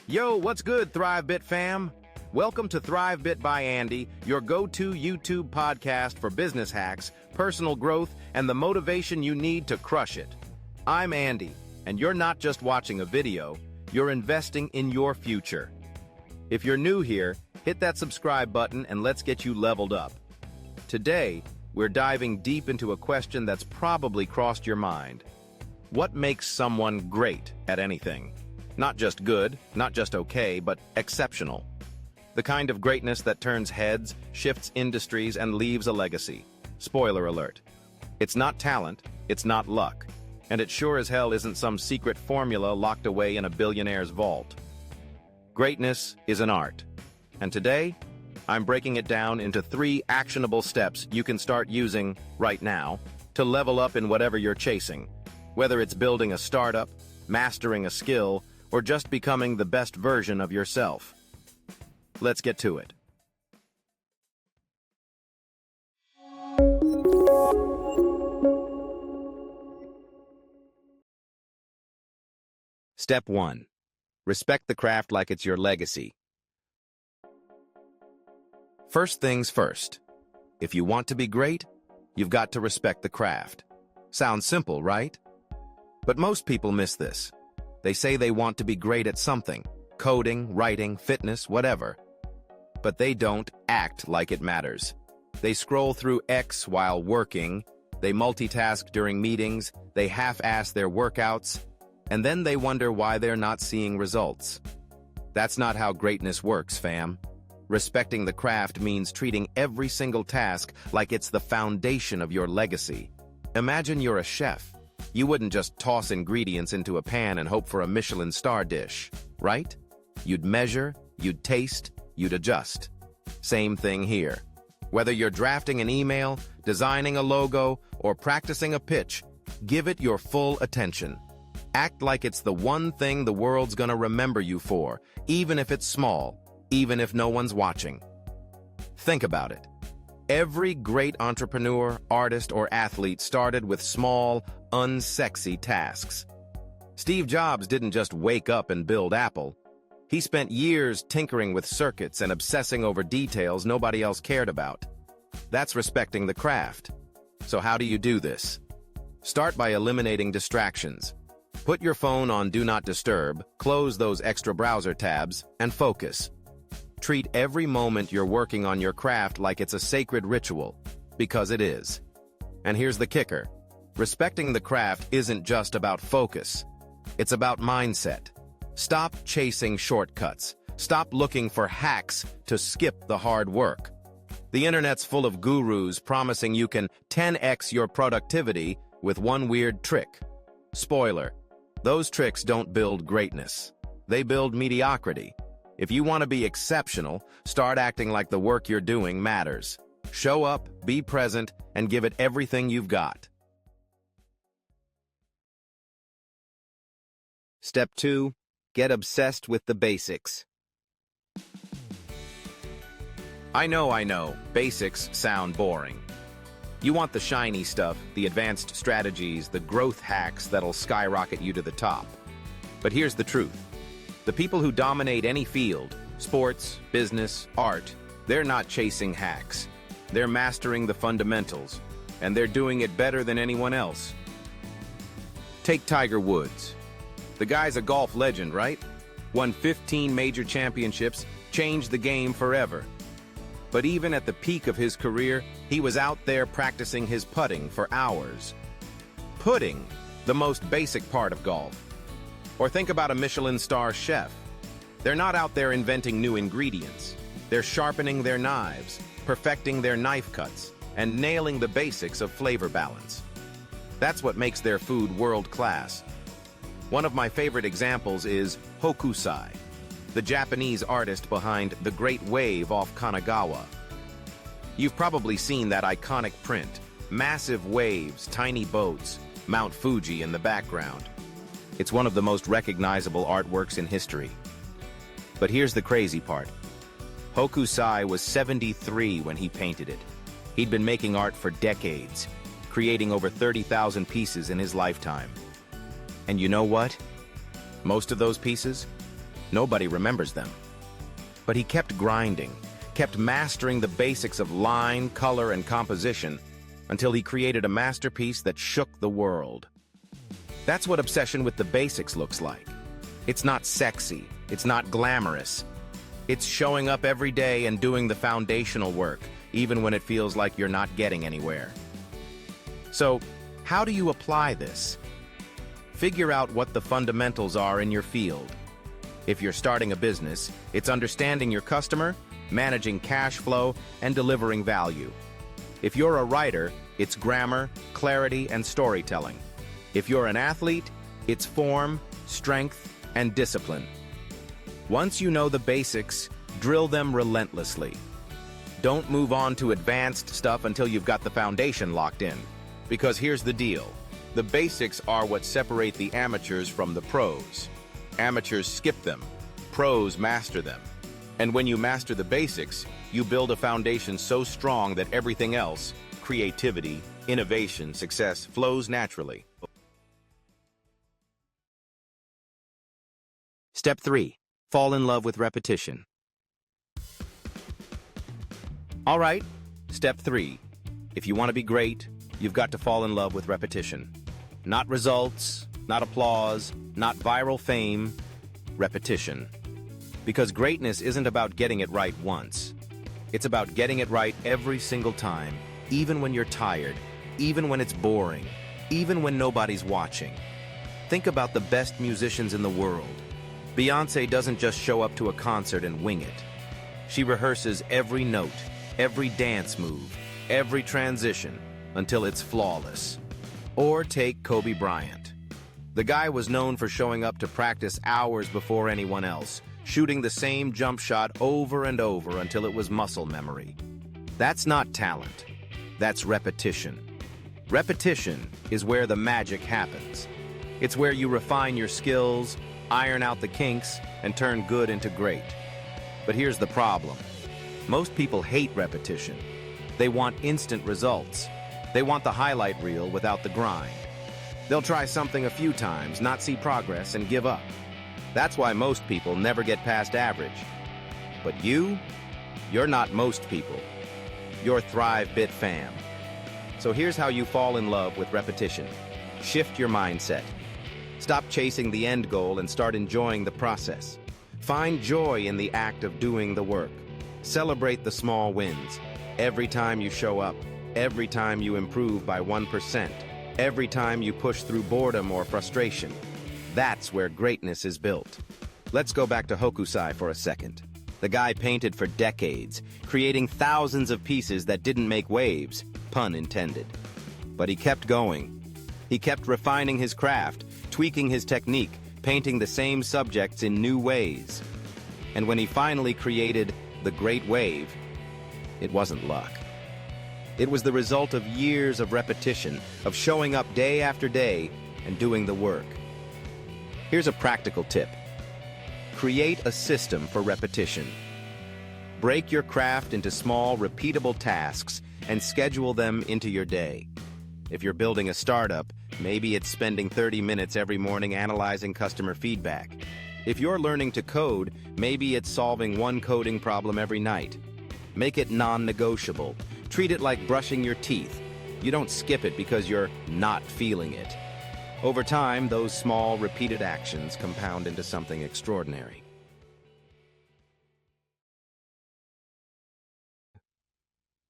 Yo, what's good, ThriveBit fam? Welcome to ThriveBit by Andy, your go-to YouTube podcast for business hacks, personal growth, and the motivation you need to crush it. I'm Andy, and you're not just watching a video, you're investing in your future. If you're new here, hit that subscribe button and let's get you leveled up. Today, we're diving deep into a question that's probably crossed your mind. What makes someone great at anything? Not just good, not just okay, but exceptional. The kind of greatness that turns heads, shifts industries, and leaves a legacy. Spoiler alert. It's not talent, it's not luck. And it sure as hell isn't some secret formula locked away in a billionaire's vault. Greatness is an art. And today, I'm breaking it down into 3 actionable steps you can start using right now to level up in whatever you're chasing. Whether it's building a startup, mastering a skill, or just becoming the best version of yourself. Let's get to it. Step 1. Respect the craft like it's your legacy. First things first. If you want to be great, you've got to respect the craft. Sounds simple, right? But most people miss this. They say they want to be great at something, coding, writing, fitness, whatever. But they don't act like it matters. They scroll through X while working, they multitask during meetings, they half-ass their workouts, and then they wonder why they're not seeing results. That's not how greatness works, fam. Respecting the craft means treating every single task like it's the foundation of your legacy. Imagine you're a chef. You wouldn't just toss ingredients into a pan and hope for a Michelin star dish, right? You'd measure, you'd taste, you'd adjust. Same thing here. Whether you're drafting an email, designing a logo, or practicing a pitch, give it your full attention. Act like it's the one thing the world's gonna remember you for, even if it's small, even if no one's watching. Think about it. Every great entrepreneur, artist, or athlete started with small, unsexy tasks. Steve Jobs didn't just wake up and build Apple. He spent years tinkering with circuits and obsessing over details nobody else cared about. That's respecting the craft. So how do you do this? Start by eliminating distractions. Put your phone on Do Not Disturb, close those extra browser tabs, and focus. Treat every moment you're working on your craft like it's a sacred ritual, because it is. And here's the kicker. Respecting the craft isn't just about focus. It's about mindset. Stop chasing shortcuts. Stop looking for hacks to skip the hard work. The internet's full of gurus promising you can 10x your productivity with one weird trick. Spoiler, those tricks don't build greatness. They build mediocrity. If you want to be exceptional, start acting like the work you're doing matters. Show up, be present, and give it everything you've got. Step 2. Get obsessed with the basics. I know, basics sound boring. You want the shiny stuff, the advanced strategies, the growth hacks that'll skyrocket you to the top. But here's the truth. The people who dominate any field, sports, business, art, they're not chasing hacks. They're mastering the fundamentals, and they're doing it better than anyone else. Take Tiger Woods. The guy's a golf legend, right? Won 15 major championships, changed the game forever. But even at the peak of his career, he was out there practicing his putting for hours. Putting, the most basic part of golf. Or think about a Michelin star chef. They're not out there inventing new ingredients. They're sharpening their knives, perfecting their knife cuts, and nailing the basics of flavor balance. That's what makes their food world-class. One of my favorite examples is Hokusai, the Japanese artist behind the Great Wave off Kanagawa. You've probably seen that iconic print, massive waves, tiny boats, Mount Fuji in the background. It's one of the most recognizable artworks in history. But here's the crazy part. Hokusai was 73 when he painted it. He'd been making art for decades, creating over 30,000 pieces in his lifetime. And you know what? Most of those pieces? Nobody remembers them. But he kept grinding, kept mastering the basics of line, color, and composition until he created a masterpiece that shook the world. That's what obsession with the basics looks like. It's not sexy, it's not glamorous. It's showing up every day and doing the foundational work, even when it feels like you're not getting anywhere. So, how do you apply this? Figure out what the fundamentals are in your field. If you're starting a business, it's understanding your customer, managing cash flow, and delivering value. If you're a writer, it's grammar, clarity, and storytelling. If you're an athlete, it's form, strength, and discipline. Once you know the basics, drill them relentlessly. Don't move on to advanced stuff until you've got the foundation locked in. Because here's the deal. The basics are what separate the amateurs from the pros. Amateurs skip them. Pros master them. And when you master the basics, you build a foundation so strong that everything else, creativity, innovation, success, flows naturally. Step 3. Fall in love with repetition. All right, step 3. If you want to be great, you've got to fall in love with repetition. Not results, not applause, not viral fame, repetition. Because greatness isn't about getting it right once. It's about getting it right every single time, even when you're tired, even when it's boring, even when nobody's watching. Think about the best musicians in the world. Beyoncé doesn't just show up to a concert and wing it. She rehearses every note, every dance move, every transition, until it's flawless. Or take Kobe Bryant. The guy was known for showing up to practice hours before anyone else, shooting the same jump shot over and over until it was muscle memory. That's not talent. That's repetition. Repetition is where the magic happens. It's where you refine your skills, iron out the kinks, and turn good into great. But here's the problem. Most people hate repetition. They want instant results. They want the highlight reel without the grind. They'll try something a few times, not see progress, and give up. That's why most people never get past average. But you're not most people. You're ThriveBit fam. So here's how you fall in love with repetition. Shift your mindset. Stop chasing the end goal and start enjoying the process. Find joy in the act of doing the work. Celebrate the small wins. Every time you show up, every time you improve by 1%, every time you push through boredom or frustration. That's where greatness is built. Let's go back to Hokusai for a second. The guy painted for decades, creating thousands of pieces that didn't make waves, pun intended. But he kept going. He kept refining his craft, tweaking his technique, painting the same subjects in new ways. And when he finally created the Great Wave, it wasn't luck. It was the result of years of repetition, of showing up day after day and doing the work. Here's a practical tip. Create a system for repetition. Break your craft into small, repeatable tasks and schedule them into your day. If you're building a startup, maybe it's spending 30 minutes every morning analyzing customer feedback. If you're learning to code, maybe it's solving one coding problem every night. Make it non-negotiable. Treat it like brushing your teeth. You don't skip it because you're not feeling it. Over time, those small, repeated actions compound into something extraordinary.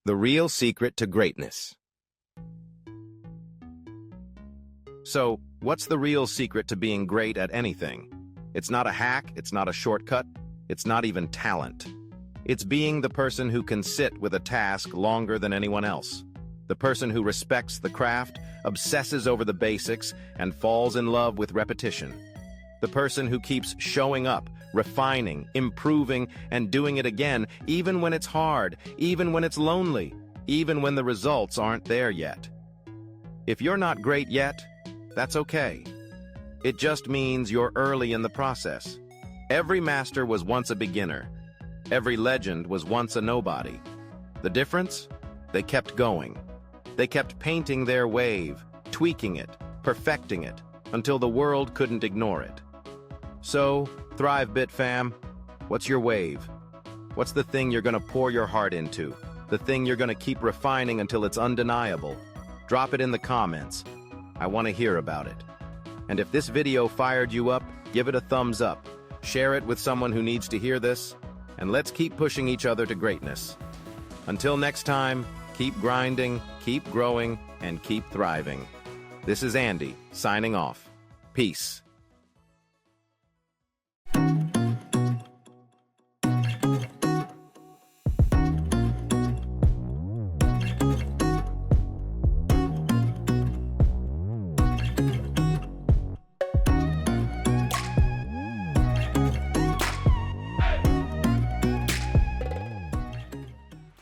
The real secret to greatness. So, what's the real secret to being great at anything? It's not a hack, it's not a shortcut, it's not even talent. It's being the person who can sit with a task longer than anyone else. The person who respects the craft, obsesses over the basics, and falls in love with repetition. The person who keeps showing up, refining, improving, and doing it again, even when it's hard, even when it's lonely, even when the results aren't there yet. If you're not great yet, that's okay. It just means you're early in the process. Every master was once a beginner. Every legend was once a nobody. The difference? They kept going. They kept painting their wave, tweaking it, perfecting it, until the world couldn't ignore it. So, ThriveBit fam, what's your wave? What's the thing you're gonna pour your heart into? The thing you're gonna keep refining until it's undeniable? Drop it in the comments. I want to hear about it. And if this video fired you up, give it a thumbs up. Share it with someone who needs to hear this, and let's keep pushing each other to greatness. Until next time, keep grinding, keep growing, and keep thriving. This is Andy, signing off. Peace.